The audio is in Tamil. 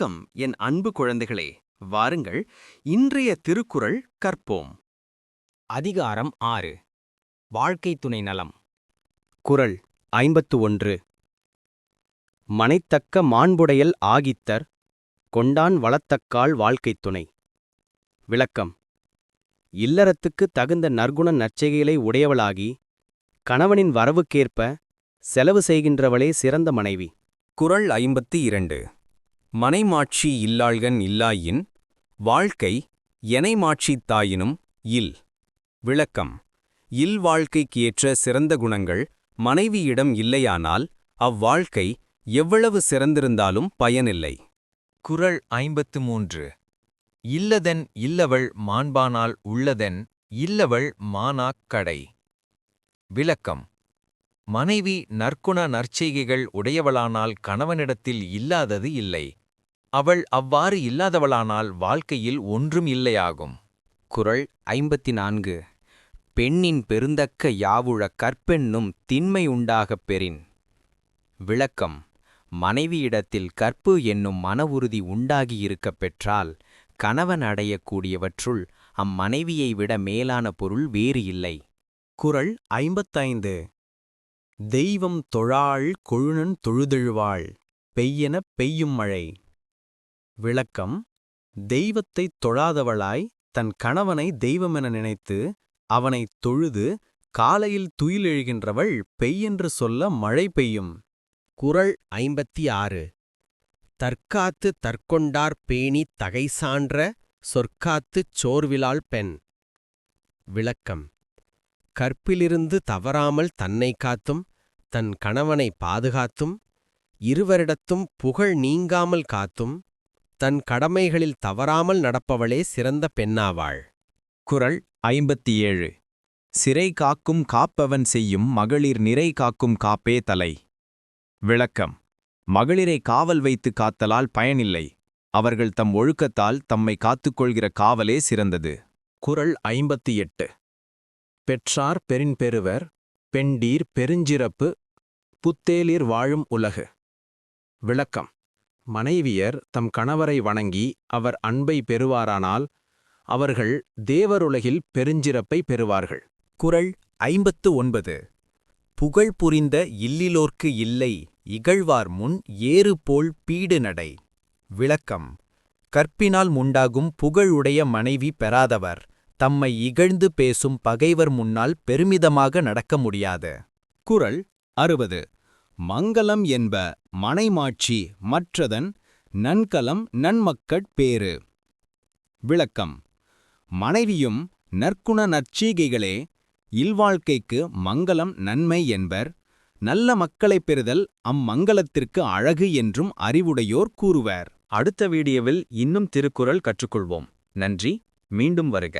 வணக்கம் என் அன்பு குழந்தைகளே, வாருங்கள் இன்றைய திருக்குறள் கற்போம். அதிகாரம் 6 வாழ்க்கை துணை நலம். குறள் 51. மனைத்தக்க மாண்புடையல் ஆகித்தர் கொண்டான் வளத்தக்கால் வாழ்க்கைத் துணை. விளக்கம்: இல்லறத்துக்கு தகுந்த நற்குண நற்செய்கைகளை உடையவளாகி கணவனின் வரவுக்கேற்ப செலவு செய்கின்றவளே சிறந்த மனைவி. குறள் 52. மனைமாட்சி இல்லாள்கண் இல்லாயின் வாழ்க்கை எனைமாட்சித் தாயினும் இல். விளக்கம்: இல்வாழ்க்கைக்கு ஏற்ற சிறந்த குணங்கள் மனைவியிடம் இல்லையானால் அவ்வாழ்க்கை எவ்வளவு சிறந்திருந்தாலும் பயனில்லை. குறள் 53. இல்லதென் இல்லவள் மாண்பானால் உள்ளதென் இல்லவள் மானாக் கடை. விளக்கம்: மனைவி நற்குண நற்செய்கைகள் உடையவளானால் கணவனிடத்தில் இல்லாதது இல்லை. அவள் அவ்வாறு இல்லாதவளானால் வாழ்க்கையில் ஒன்றும் இல்லையாகும். குறள் 54. பெண்ணின் பெருந்தக்க யாவுழ கற்பென்னும் திண்மை உண்டாகப் பெறின். விளக்கம்: மனைவியிடத்தில் கற்பு என்னும் மன உறுதி உண்டாகியிருக்கப் பெற்றால் கணவன் அடையக்கூடியவற்றுள் அம்மனைவியை விட மேலான பொருள் வேறு இல்லை. குறள் 55. தெய்வம் தொழாள் கொழுநன் தொழுதெழுவாள் பெய்யெனப் பெய்யும் மழை. விளக்கம்: தெய்வத்தைத் தொழாதவளாய் தன் கணவனை தெய்வமென நினைத்து அவனைத் தொழுது காலையில் துயிலெழுகின்றவள் பெய்யென்று சொல்ல மழை பெய்யும். குறள் 56. தற்காத்து தற்கொண்டார் பேணித் தகைசான்ற சொற்காத்துச் சோர்விலாள் பெண். விளக்கம்: கற்பிலிருந்து தவறாமல் தன்னை காத்தும் தன் கணவனை பாதுகாத்தும் இருவரிடத்தும் புகழ் நீங்காமல் காத்தும் தன் கடமைகளில் தவறாமல் நடப்பவளே சிறந்த பெண்ணாவாள். குறள் 57. சிறை காக்கும் காப்பவன் செய்யும் மகளிர் நிறை காக்கும் காப்பே தலை. விளக்கம்: மகளிரை காவல் வைத்து காத்தலால் பயனில்லை. அவர்கள் தம் ஒழுக்கத்தால் தம்மை காத்துக்கொள்கிற காவலே சிறந்தது. குறள் 58. பெற்றார் பெருவர் பெண்டீர் பெருஞ்சிறப்பு புத்தேலிர் வாழும் உலகு. விளக்கம்: மனைவியர் தம் கணவரை வணங்கி அவர் அன்பை பெறுவாரானால் அவர்கள் தேவருலகில் பெருஞ்சிறப்பை பெறுவார்கள். குறள் 59. புகழ் புரிந்த இல்லிலோர்க்கு இல்லை இகழ்வார் முன் ஏறு போல் பீடு நடை. விளக்கம்: கற்பினால் முண்டாகும் புகழுடைய மனைவி பெறாதவர் தம்மை இகழ்ந்து பேசும் பகைவர் முன்னால் பெருமிதமாக நடக்க முடியாது. குறள் 60. மங்கலம் என்ப மனைமாட்சி மற்றதன் நன்கலம் நன்மக்கட் பேறு. விளக்கம்: மனைவியும் நற்குண நற்செய்கைகளே இல்வாழ்க்கைக்கு மங்கலம் நன்மை என்பர். நல்ல மக்களைப் பெறுதல் அம்மங்கலத்திற்கு அழகு என்றும் அறிவுடையோர் கூறுவர். அடுத்த வீடியோவில் இன்னும் திருக்குறள் கற்றுக்கொள்வோம். நன்றி. மீண்டும் வருக.